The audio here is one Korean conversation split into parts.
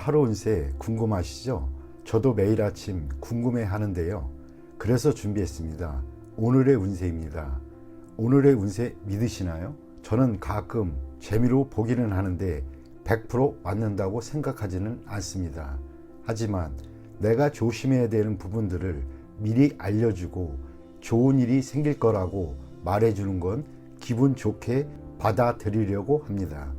하루 운세 궁금하시죠? 저도 매일 아침 궁금해 하는데요. 그래서 준비했습니다. 오늘의 운세입니다. 오늘의 운세 믿으시나요? 저는 가끔 재미로 보기는 하는데 100% 맞는다고 생각하지는 않습니다. 하지만 내가 조심해야 되는 부분들을 미리 알려주고 좋은 일이 생길 거라고 말해주는 건 기분 좋게 받아들이려고 합니다.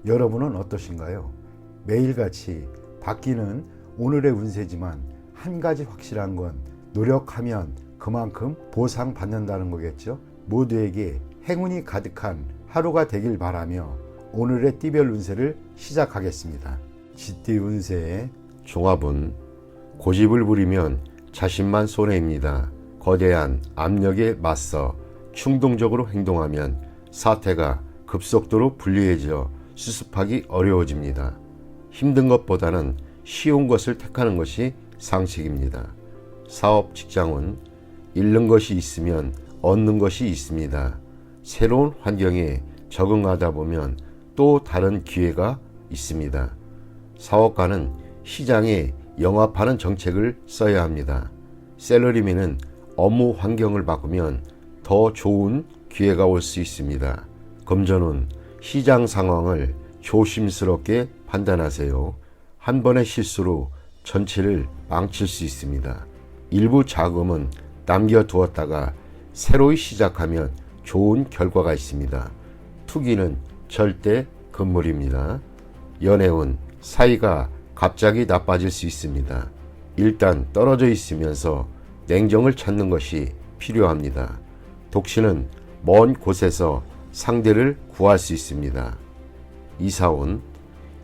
여러분은 어떠신가요? 매일같이 바뀌는 오늘의 운세지만 한 가지 확실한 건 노력하면 그만큼 보상받는다는 거겠죠. 모두에게 행운이 가득한 하루가 되길 바라며 오늘의 띠별 운세를 시작하겠습니다. 쥐띠 운세의 종합은 고집을 부리면 자신만 손해입니다. 거대한 압력에 맞서 충동적으로 행동하면 사태가 급속도로 불리해져 수습하기 어려워집니다. 힘든 것보다는 쉬운 것을 택하는 것이 상식입니다. 사업, 직장은 잃는 것이 있으면 얻는 것이 있습니다. 새로운 환경에 적응하다 보면 또 다른 기회가 있습니다. 사업가는 시장에 영합하는 정책을 써야 합니다. 셀러리맨은 업무 환경을 바꾸면 더 좋은 기회가 올 수 있습니다. 금전은 시장 상황을 조심스럽게 판단하세요. 한 번의 실수로 전체를 망칠 수 있습니다. 일부 자금은 남겨두었다가 새로이 시작하면 좋은 결과가 있습니다. 투기는 절대 금물입니다. 연애운 사이가 갑자기 나빠질 수 있습니다. 일단 떨어져 있으면서 냉정을 찾는 것이 필요합니다. 독신은 먼 곳에서 상대를 구할 수 있습니다. 이사운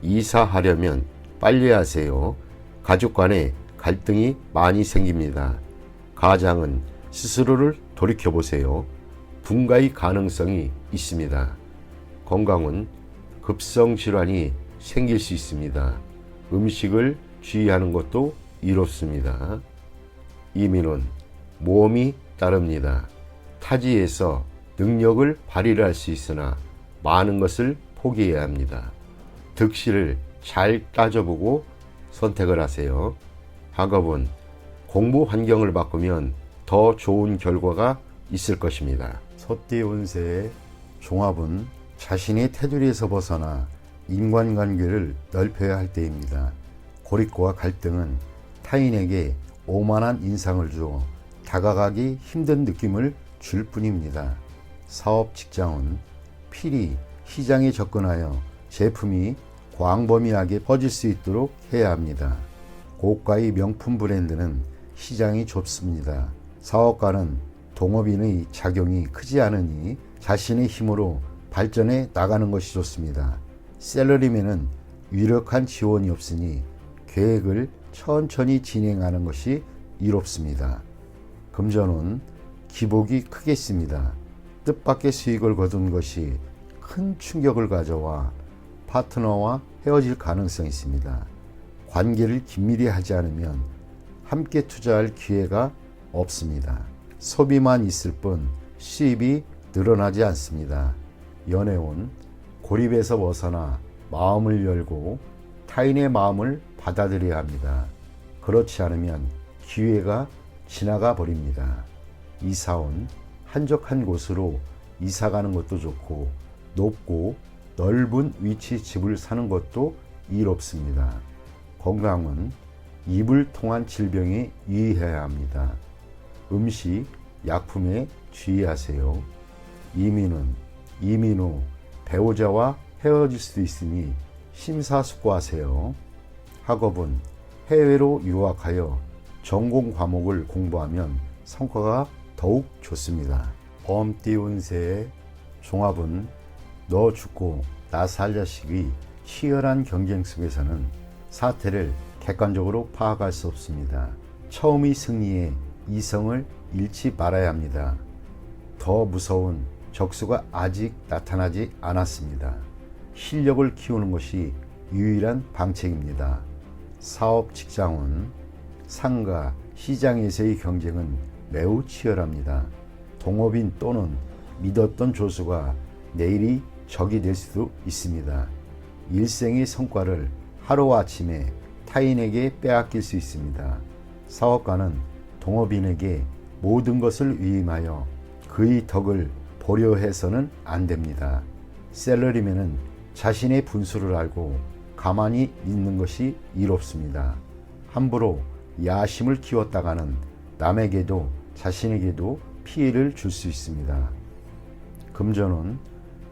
이사하려면 빨리 하세요. 가족 간에 갈등이 많이 생깁니다. 가장은 스스로를 돌이켜보세요. 분가의 가능성이 있습니다. 건강은 급성 질환이 생길 수 있습니다. 음식을 주의하는 것도 이롭습니다. 이민은 모험이 따릅니다. 타지에서 능력을 발휘를 할 수 있으나 많은 것을 포기해야 합니다. 득실을 잘 따져보고 선택을 하세요. 학업은 공부 환경을 바꾸면 더 좋은 결과가 있을 것입니다. 소띠 운세의 종합은 자신의 테두리에서 벗어나 인간관계를 넓혀야 할 때입니다. 고립과 갈등은 타인에게 오만한 인상을 주어 다가가기 힘든 느낌을 줄 뿐입니다. 사업, 직장은 필히 시장에 접근하여 제품이 광범위하게 퍼질 수 있도록 해야 합니다. 고가의 명품 브랜드는 시장이 좁습니다. 사업가는 동업인의 작용이 크지 않으니 자신의 힘으로 발전해 나가는 것이 좋습니다. 셀러리맨은 유력한 지원이 없으니 계획을 천천히 진행하는 것이 이롭습니다. 금전은 기복이 크겠습니다. 뜻밖의 수익을 거둔 것이 큰 충격을 가져와 파트너와 헤어질 가능성이 있습니다. 관계를 긴밀히 하지 않으면 함께 투자할 기회가 없습니다. 소비만 있을 뿐 수입이 늘어나지 않습니다. 연애운 고립에서 벗어나 마음을 열고 타인의 마음을 받아들여야 합니다. 그렇지 않으면 기회가 지나가 버립니다. 이사온 한적한 곳으로 이사가는 것도 좋고 높고 넓은 위치 집을 사는 것도 이롭습니다. 건강은 입을 통한 질병에 유의해야 합니다. 음식, 약품에 주의하세요. 이민 후 배우자와 헤어질 수도 있으니 심사숙고하세요. 학업은 해외로 유학하여 전공 과목을 공부하면 성과가 더욱 좋습니다. 범띠 운세의 종합은 너 죽고 나 살자식의 치열한 경쟁 속에서는 사태를 객관적으로 파악할 수 없습니다. 처음의 승리에 이성을 잃지 말아야 합니다. 더 무서운 적수가 아직 나타나지 않았습니다. 실력을 키우는 것이 유일한 방책입니다. 사업, 직장은 상가, 시장에서의 경쟁은 매우 치열합니다. 동업인 또는 믿었던 조수가 내일이 적이 될 수도 있습니다. 일생의 성과를 하루아침에 타인에게 빼앗길 수 있습니다. 사업가는 동업인에게 모든 것을 위임하여 그의 덕을 보려 해서는 안 됩니다. 셀러리맨은 자신의 분수를 알고 가만히 있는 것이 이롭습니다. 함부로 야심을 키웠다가는 남에게도 자신에게도 피해를 줄 수 있습니다. 금전운,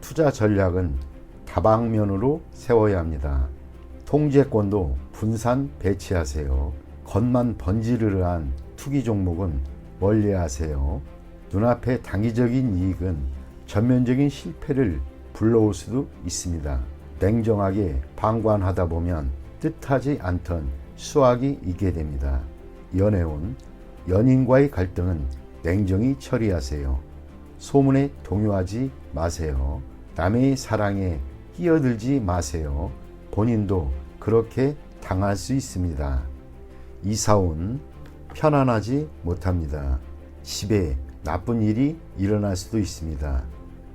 투자 전략은 다방면으로 세워야 합니다. 통제권도 분산 배치하세요. 겉만 번지르르한 투기 종목은 멀리하세요. 눈앞의 단기적인 이익은 전면적인 실패를 불러올 수도 있습니다. 냉정하게 방관하다 보면 뜻하지 않던 수확이 있게 됩니다. 연애운, 연인과의 갈등은 냉정히 처리하세요. 소문에 동요하지 마세요. 남의 사랑에 끼어들지 마세요. 본인도 그렇게 당할 수 있습니다. 이사운, 편안하지 못합니다. 집에 나쁜 일이 일어날 수도 있습니다.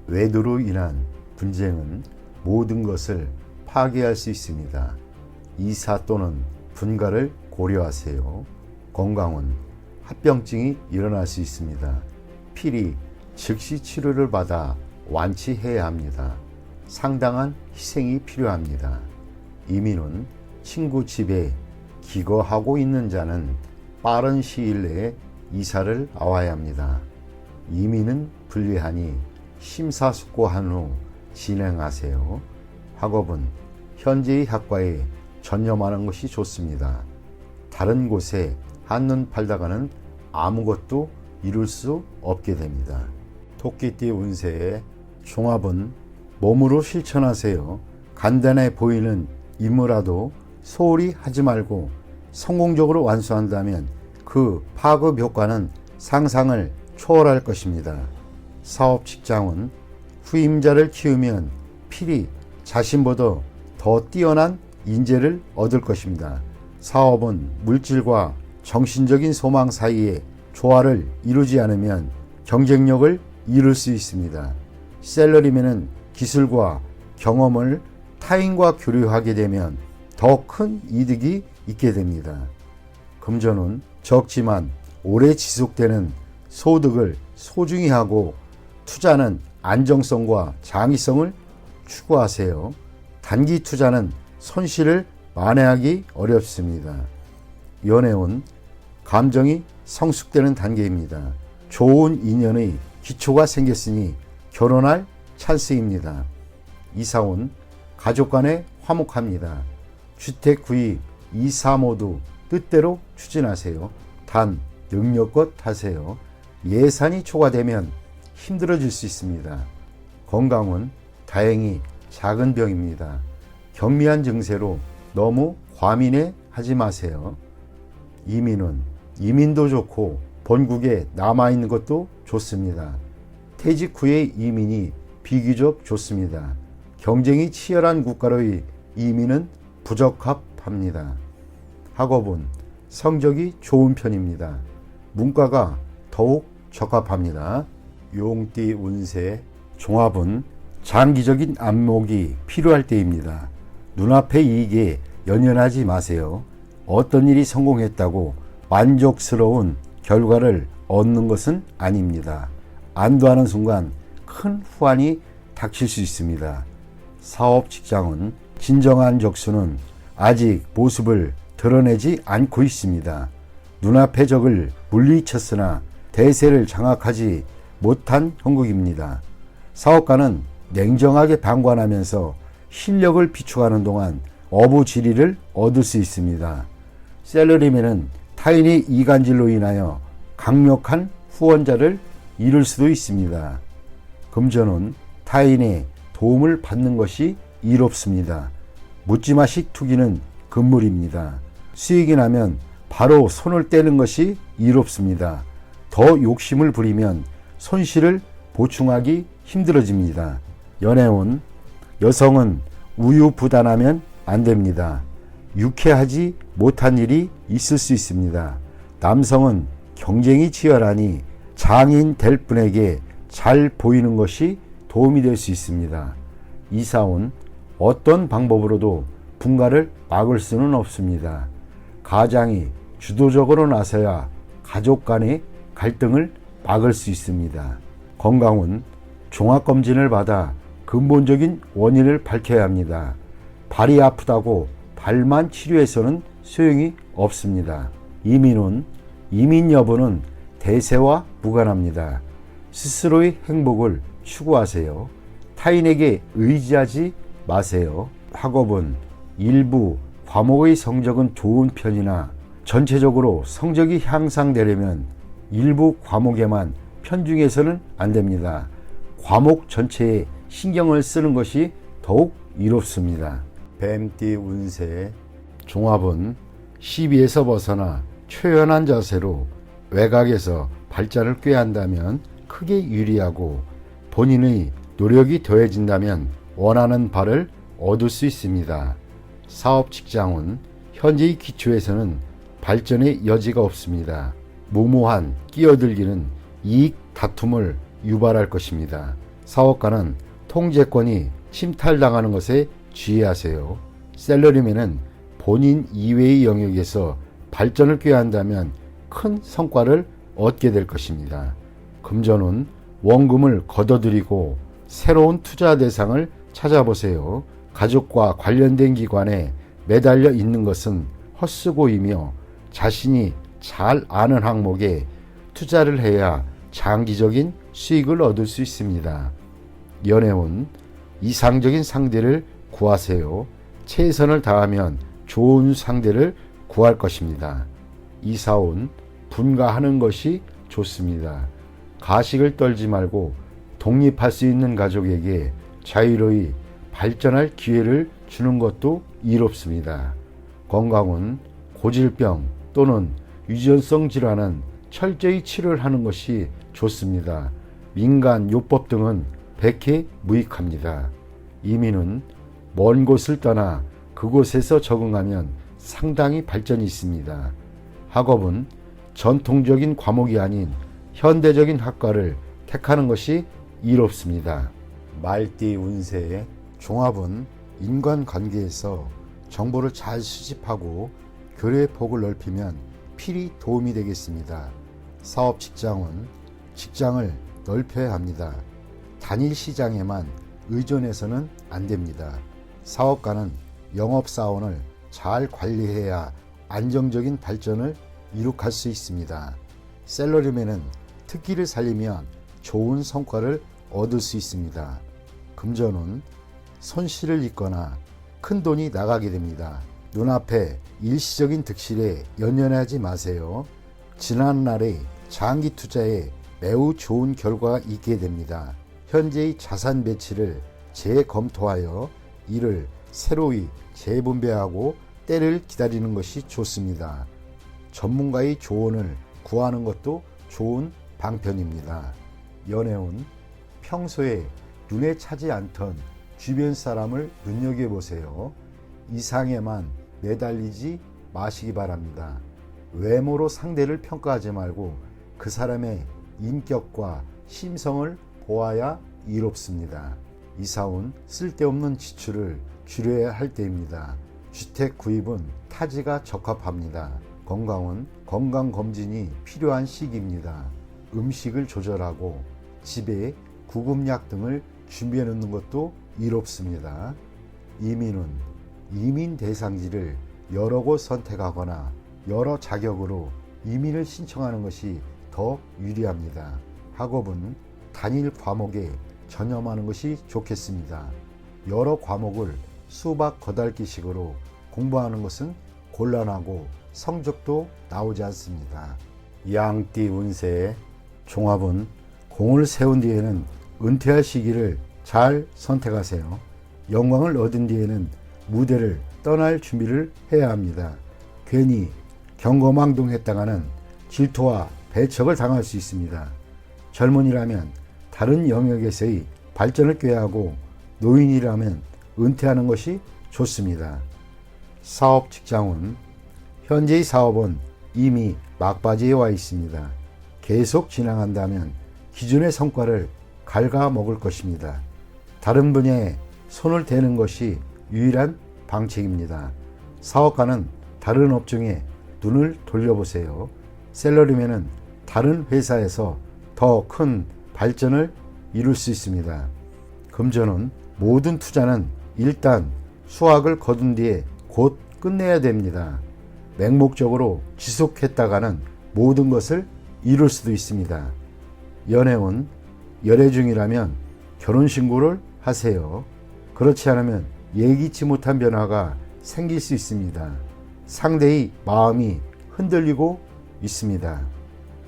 외도로 인한 분쟁은 모든 것을 파괴할 수 있습니다. 이사 또는 분가를 고려하세요. 건강은 합병증이 일어날 수 있습니다. 필히 즉시 치료를 받아 완치해야 합니다. 상당한 희생이 필요합니다. 이민은 친구 집에 기거하고 있는 자는 빠른 시일 내에 이사를 나와야 합니다. 이민은 불리하니 심사숙고한 후 진행하세요. 학업은 현재의 학과에 전념하는 것이 좋습니다. 다른 곳에 한눈 팔다가는 아무것도 이룰 수 없게 됩니다. 토끼띠 운세의 종합은 몸으로 실천하세요. 간단해 보이는 임무라도 소홀히 하지 말고 성공적으로 완수한다면 그 파급 효과는 상상을 초월할 것입니다. 사업 직장은 후임자를 키우면 필히 자신보다 더 뛰어난 인재를 얻을 것입니다. 사업은 물질과 정신적인 소망 사이에 조화를 이루지 않으면 경쟁력을 잃을 수 있습니다. 셀러리맨은 기술과 경험을 타인과 교류하게 되면 더 큰 이득이 있게 됩니다. 금전은 적지만 오래 지속되는 소득을 소중히 하고 투자는 안정성과 장기성을 추구하세요. 단기 투자는 손실을 만회하기 어렵습니다. 연애운, 감정이 성숙되는 단계입니다. 좋은 인연의 기초가 생겼으니 결혼할 찬스입니다. 이사운, 가족 간에 화목합니다. 주택 구입, 이사 모두 뜻대로 추진하세요. 단 능력껏 하세요. 예산이 초과되면 힘들어질 수 있습니다. 건강은 다행히 작은 병입니다. 경미한 증세로 너무 과민해 하지 마세요. 이민은 이민도 좋고 본국에 남아있는 것도 좋습니다. 퇴직 후의 이민이 비교적 좋습니다. 경쟁이 치열한 국가로의 이민은 부적합합니다. 학업은 성적이 좋은 편입니다. 문과가 더욱 적합합니다. 용띠 운세 종합은 장기적인 안목이 필요할 때입니다. 눈앞의 이익에 연연하지 마세요. 어떤 일이 성공했다고 만족스러운 결과를 얻는 것은 아닙니다. 안도하는 순간 큰 후환이 닥칠 수 있습니다. 사업 직장은 진정한 적수는 아직 모습을 드러내지 않고 있습니다. 눈앞의 적을 물리쳤으나 대세를 장악하지 못한 형국입니다. 사업가는 냉정하게 방관하면서 실력을 비축하는 동안 어부지리를 얻을 수 있습니다. 셀러리맨은 타인의 이간질로 인하여 강력한 후원자를 잃을 수도 있습니다. 금전은 타인의 도움을 받는 것이 이롭습니다. 묻지마식 투기는 금물입니다. 수익이 나면 바로 손을 떼는 것이 이롭습니다. 더 욕심을 부리면 손실을 보충하기 힘들어집니다. 연애운, 여성은 우유부단하면 안 됩니다. 유쾌하지 못한 일이 있을 수 있습니다. 남성은 경쟁이 치열하니 장인 될 분에게 잘 보이는 것이 도움이 될 수 있습니다. 이사운, 어떤 방법으로도 분가를 막을 수는 없습니다. 가장이 주도적으로 나서야 가족 간의 갈등을 막을 수 있습니다. 건강운 종합검진을 받아 근본적인 원인을 밝혀야 합니다. 발이 아프다고 발만 치료해서는 소용이 없습니다. 이민운 이민 여부는 대세와 무관합니다. 스스로의 행복을 추구하세요. 타인에게 의지하지 마세요. 학업은 일부 과목의 성적은 좋은 편이나 전체적으로 성적이 향상되려면 일부 과목에만 편중해서는 안 됩니다. 과목 전체에 신경을 쓰는 것이 더욱 이롭습니다. 뱀띠 운세 종합은 시비에서 벗어나 초연한 자세로 외곽에서 발전을 꾀한다면 크게 유리하고 본인의 노력이 더해진다면 원하는 바를 얻을 수 있습니다. 사업 직장은 현재의 기초에서는 발전의 여지가 없습니다. 무모한 끼어들기는 이익 다툼을 유발할 것입니다. 사업가는 통제권이 침탈당하는 것에 주의하세요. 셀러리맨은 본인 이외의 영역에서 발전을 꾀한다면 큰 성과를 얻게 될 것입니다. 금전은 원금을 걷어들이고 새로운 투자 대상을 찾아보세요. 가족과 관련된 기관에 매달려 있는 것은 헛수고이며 자신이 잘 아는 항목에 투자를 해야 장기적인 수익을 얻을 수 있습니다. 연애운 이상적인 상대를 구하세요. 최선을 다하면 좋은 상대를 구할 것입니다. 이사운 분가하는 것이 좋습니다. 가식을 떨지 말고 독립할 수 있는 가족에게 자유로이 발전할 기회를 주는 것도 이롭습니다. 건강은 고질병 또는 유전성 질환은 철저히 치료를 하는 것이 좋습니다. 민간 요법 등은 백해 무익합니다. 이민은 먼 곳을 떠나 그곳에서 적응하면 상당히 발전이 있습니다. 학업은 전통적인 과목이 아닌 현대적인 학과를 택하는 것이 이롭습니다. 말띠 운세의 종합은 인간관계에서 정보를 잘 수집하고 교류의 폭을 넓히면 필히 도움이 되겠습니다. 사업 직장은 직장을 넓혀야 합니다. 단일 시장에만 의존해서는 안 됩니다. 사업가는 영업사원을 잘 관리해야 안정적인 발전을 이룩할 수 있습니다. 셀러리맨은 특기를 살리면 좋은 성과를 얻을 수 있습니다. 금전은 손실을 입거나 큰 돈이 나가게 됩니다. 눈앞에 일시적인 득실에 연연하지 마세요. 지난날의 장기 투자에 매우 좋은 결과가 있게 됩니다. 현재의 자산 배치를 재검토하여 이를 새로이 재분배하고 때를 기다리는 것이 좋습니다. 전문가의 조언을 구하는 것도 좋은 방편입니다. 연애운 평소에 눈에 차지 않던 주변 사람을 눈여겨보세요. 이상에만 매달리지 마시기 바랍니다. 외모로 상대를 평가하지 말고 그 사람의 인격과 심성을 보아야 이롭습니다. 이사운 쓸데없는 지출을 줄여야 할 때입니다. 주택 구입은 타지가 적합합니다. 건강은 건강검진이 필요한 시기입니다. 음식을 조절하고 집에 구급약 등을 준비해 놓는 것도 이롭습니다. 이민은 이민 대상지를 여러 곳 선택하거나 여러 자격으로 이민을 신청하는 것이 더 유리합니다. 학업은 단일 과목에 전념하는 것이 좋겠습니다. 여러 과목을 수박 거달기식으로 공부하는 것은 곤란하고 성적도 나오지 않습니다. 양띠 운세의 종합은 공을 세운 뒤에는 은퇴할 시기를 잘 선택하세요. 영광을 얻은 뒤에는 무대를 떠날 준비를 해야 합니다. 괜히 경거망동했다가는 질투와 배척을 당할 수 있습니다. 젊은이라면 다른 영역에서의 발전을 꾀하고 노인이라면 은퇴하는 것이 좋습니다. 사업 직장은 현재의 사업은 이미 막바지에 와 있습니다. 계속 진행한다면 기존의 성과를 갉아먹을 것입니다. 다른 분야에 손을 대는 것이 유일한 방책입니다. 사업가는 다른 업종에 눈을 돌려보세요. 샐러리맨은 다른 회사에서 더 큰 발전을 이룰 수 있습니다. 금전은 모든 투자는 일단 수확을 거둔 뒤에 곧 끝내야 됩니다. 맹목적으로 지속했다가는 모든 것을 이룰 수도 있습니다. 연애운, 열애 중이라면 결혼신고를 하세요. 그렇지 않으면 예기치 못한 변화가 생길 수 있습니다. 상대의 마음이 흔들리고 있습니다.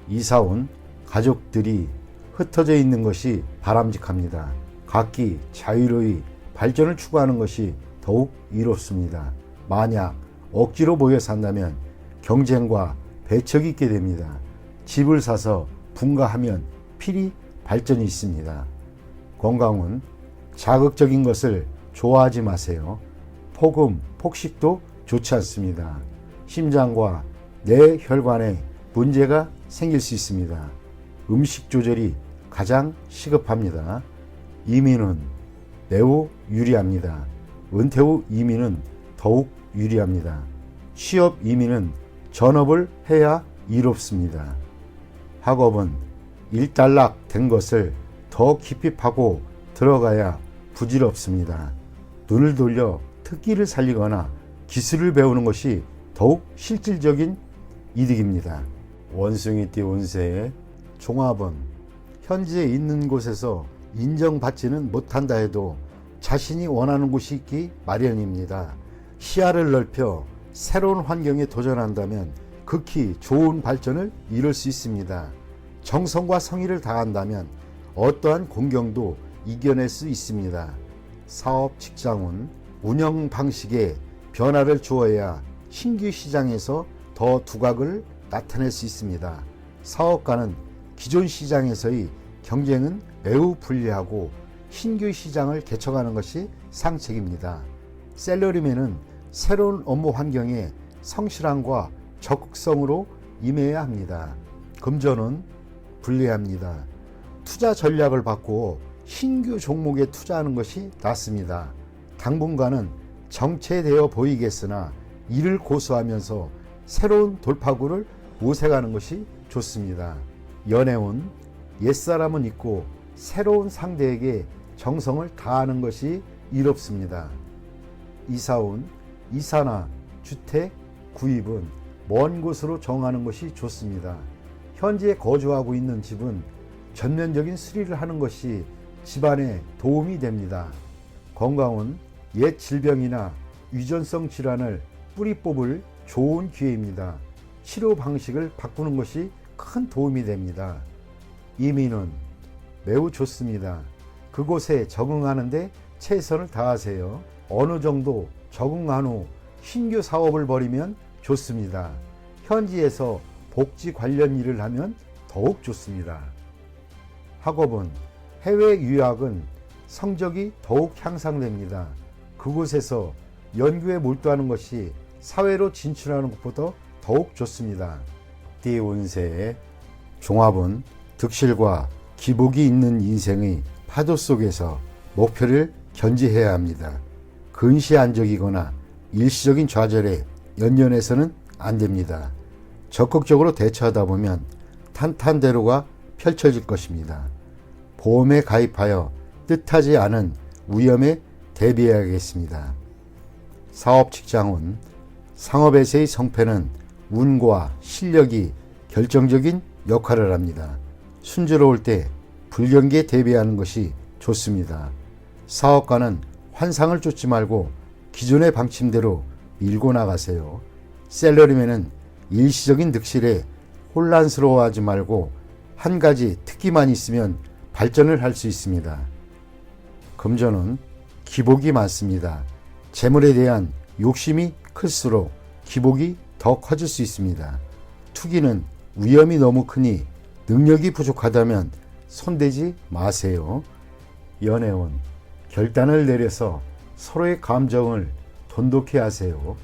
이사 온 가족들이 흩어져 있는 것이 바람직합니다. 각기 자유로이 발전을 추구하는 것이 더욱 이롭습니다. 만약 억지로 모여 산다면 경쟁과 배척이 있게 됩니다. 집을 사서 분가하면 필히 발전이 있습니다. 건강은 자극적인 것을 좋아하지 마세요. 폭음, 폭식도 좋지 않습니다. 심장과 뇌혈관에 문제가 생길 수 있습니다. 음식 조절이 가장 시급합니다. 이민은 매우 유리합니다. 은퇴 후 이민은 더욱 유리합니다. 취업 이민은 전업을 해야 이롭습니다. 학업은 일단락 된 것을 더 깊이 파고 들어가야 부질없습니다. 눈을 돌려 특기를 살리거나 기술을 배우는 것이 더욱 실질적인 이득입니다. 원숭이띠 운세의 종합은 현재 있는 곳에서 인정받지는 못한다 해도 자신이 원하는 곳이 있기 마련입니다. 시야를 넓혀 새로운 환경에 도전한다면 극히 좋은 발전을 이룰 수 있습니다. 정성과 성의를 다한다면 어떠한 공경도 이겨낼 수 있습니다. 사업, 직장은 운영 방식에 변화를 주어야 신규 시장에서 더 두각을 나타낼 수 있습니다. 사업가는 기존 시장에서의 경쟁은 매우 불리하고 신규 시장을 개척하는 것이 상책입니다. 샐러리맨은 새로운 업무 환경에 성실함과 적극성으로 임해야 합니다. 금전은 불리합니다. 투자 전략을 바꾸어 신규 종목에 투자하는 것이 낫습니다. 당분간은 정체되어 보이겠으나 이를 고수하면서 새로운 돌파구를 모색하는 것이 좋습니다. 연애운, 옛사람은 있고 새로운 상대에게 정성을 다하는 것이 이롭습니다. 이사운, 이사나 주택 구입은 먼 곳으로 정하는 것이 좋습니다. 현재 거주하고 있는 집은 전면적인 수리를 하는 것이 집안에 도움이 됩니다. 건강은 옛 질병이나 유전성 질환을 뿌리 뽑을 좋은 기회입니다. 치료 방식을 바꾸는 것이 큰 도움이 됩니다. 이민은 매우 좋습니다. 그곳에 적응하는데 최선을 다하세요. 어느 정도 적응한 후 신규 사업을 벌이면 좋습니다. 현지에서 복지 관련 일을 하면 더욱 좋습니다. 학업은 해외 유학은 성적이 더욱 향상됩니다. 그곳에서 연구에 몰두하는 것이 사회로 진출하는 것보다 더욱 좋습니다. 띠 운세의 종합은 득실과 기복이 있는 인생의 파도 속에서 목표를 견지해야 합니다. 근시안적이거나 일시적인 좌절에 연연해서는 안 됩니다. 적극적으로 대처하다 보면 탄탄대로가 펼쳐질 것입니다. 보험에 가입하여 뜻하지 않은 위험에 대비해야겠습니다. 사업 직장운, 상업에서의 성패는 운과 실력이 결정적인 역할을 합니다. 순조로울 때 불경기에 대비하는 것이 좋습니다. 사업가는 환상을 쫓지 말고 기존의 방침대로 밀고 나가세요. 샐러리맨은 일시적인 득실에 혼란스러워하지 말고 한 가지 특기만 있으면 발전을 할 수 있습니다. 금전은 기복이 많습니다. 재물에 대한 욕심이 클수록 기복이 더 커질 수 있습니다. 투기는 위험이 너무 크니 능력이 부족하다면 손대지 마세요. 연애운, 결단을 내려서 서로의 감정을 돈독히 하세요.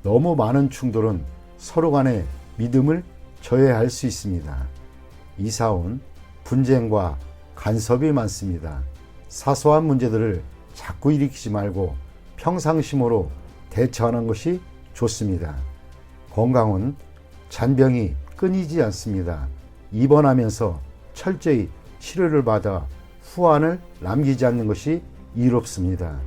너무 많은 충돌은 서로 간의 믿음을 저해할 수 있습니다. 이사운, 분쟁과 간섭이 많습니다. 사소한 문제들을 자꾸 일으키지 말고 평상심으로 대처하는 것이 좋습니다. 건강은 잔병이 끊이지 않습니다. 입원하면서 철저히 치료를 받아 후환을 남기지 않는 것이 이롭습니다.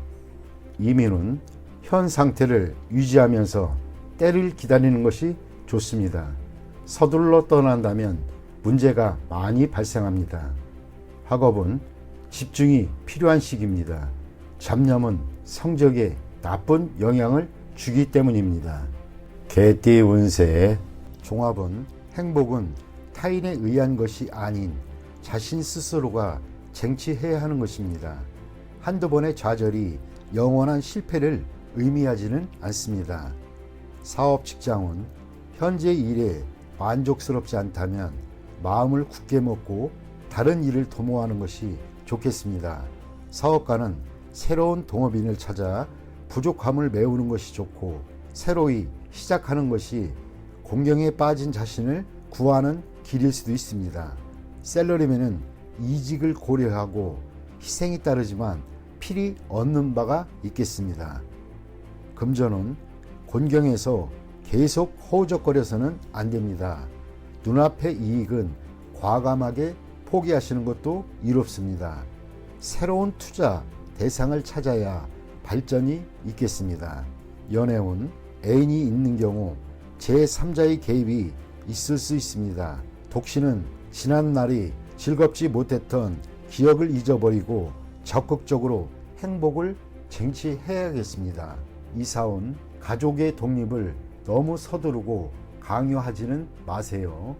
이민은 현 상태를 유지하면서 때를 기다리는 것이 좋습니다. 서둘러 떠난다면 문제가 많이 발생합니다. 학업은 집중이 필요한 시기입니다. 잡념은 성적에 나쁜 영향을 주기 때문입니다. 개띠 운세 종합은 행복은 타인에 의한 것이 아닌 자신 스스로가 쟁취해야 하는 것입니다. 한두 번의 좌절이 영원한 실패를 의미하지는 않습니다. 사업 직장은 현재 일에 만족스럽지 않다면 마음을 굳게 먹고 다른 일을 도모하는 것이 좋겠습니다. 사업가는 새로운 동업인을 찾아 부족함을 메우는 것이 좋고 새로이 시작하는 것이 공경에 빠진 자신을 구하는 길일 수도 있습니다. 셀러리맨은 이직을 고려하고 희생이 따르지만 필히 얻는 바가 있겠습니다. 금전은 곤경에서 계속 허우적거려서는 안 됩니다. 눈앞의 이익은 과감하게 포기하시는 것도 이롭습니다. 새로운 투자 대상을 찾아야 발전이 있겠습니다. 연애운 애인이 있는 경우 제3자의 개입이 있을 수 있습니다. 독신은 지난 날이 즐겁지 못했던 기억을 잊어버리고 적극적으로 행복을 쟁취해야겠습니다. 이사온 가족의 독립을 너무 서두르고 강요하지는 마세요.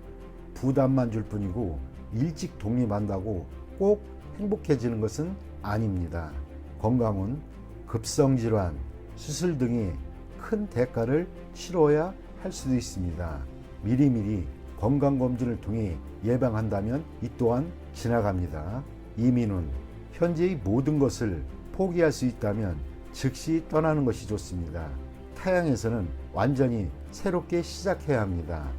부담만 줄 뿐이고 일찍 독립한다고 꼭 행복해지는 것은 아닙니다. 건강은 급성질환, 수술 등의 큰 대가를 치러야 할 수도 있습니다. 미리미리 건강검진을 통해 예방한다면 이 또한 지나갑니다. 이민은 현재의 모든 것을 포기할 수 있다면 즉시 떠나는 것이 좋습니다. 타양에서는 완전히 새롭게 시작해야 합니다.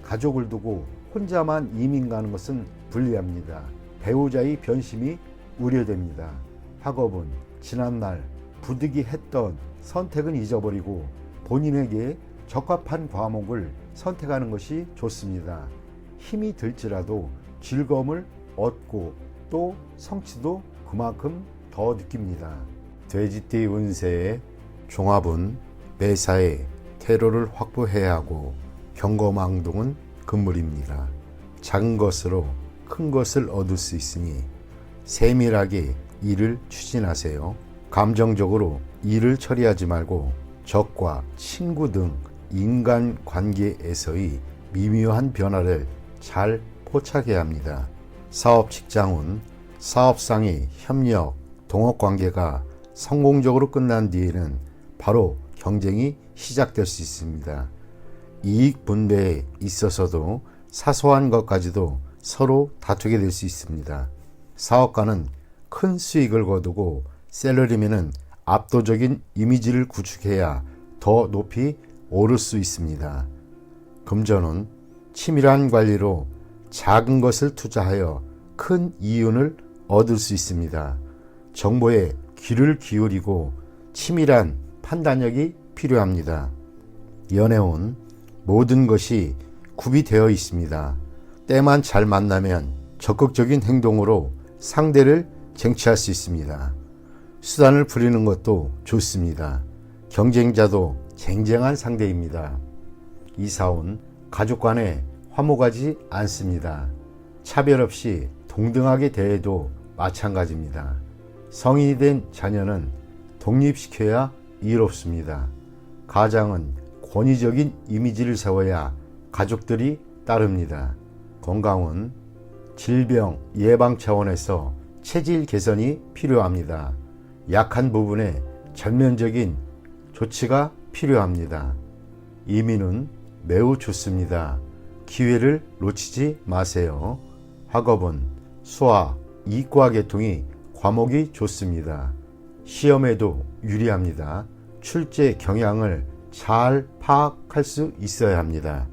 가족을 두고 혼자만 이민 가는 것은 불리합니다. 배우자의 변심이 우려됩니다. 학업은 지난날 부득이 했던 선택은 잊어버리고 본인에게 적합한 과목을 선택하는 것이 좋습니다. 힘이 들지라도 즐거움을 얻고 또 성취도 그만큼 더 느낍니다. 돼지띠 운세의 종합은 매사에 퇴로를 확보해야 하고 경거망동은 금물입니다. 작은 것으로 큰 것을 얻을 수 있으니 세밀하게 일을 추진하세요. 감정적으로 일을 처리하지 말고 적과 친구 등 인간관계에서의 미묘한 변화를 잘 포착해야 합니다. 사업 직장은 사업상의 협력, 동업관계가 성공적으로 끝난 뒤에는 바로 경쟁이 시작될 수 있습니다. 이익 분배에 있어서도 사소한 것까지도 서로 다투게 될 수 있습니다. 사업가는 큰 수익을 거두고 셀러리맨은 압도적인 이미지를 구축해야 더 높이 오를 수 있습니다. 금전은 치밀한 관리로 작은 것을 투자하여 큰 이윤을 얻을 수 있습니다. 정보에 귀를 기울이고 치밀한 판단력이 필요합니다. 연애운 모든 것이 구비되어 있습니다. 때만 잘 만나면 적극적인 행동으로 상대를 쟁취할 수 있습니다. 수단을 부리는 것도 좋습니다. 경쟁자도 쟁쟁한 상대입니다. 이사온 가족 간에 화목하지 않습니다. 차별 없이 동등하게 대해도 마찬가지입니다. 성인이 된 자녀는 독립시켜야 이롭습니다. 가장은 권위적인 이미지를 세워야 가족들이 따릅니다. 건강은 질병 예방 차원에서 체질 개선이 필요합니다. 약한 부분에 전면적인 조치가 필요합니다. 이민은 매우 좋습니다. 기회를 놓치지 마세요. 학업은 수학, 이과 계통이 과목이 좋습니다. 시험에도 유리합니다. 출제 경향을 잘 파악할 수 있어야 합니다.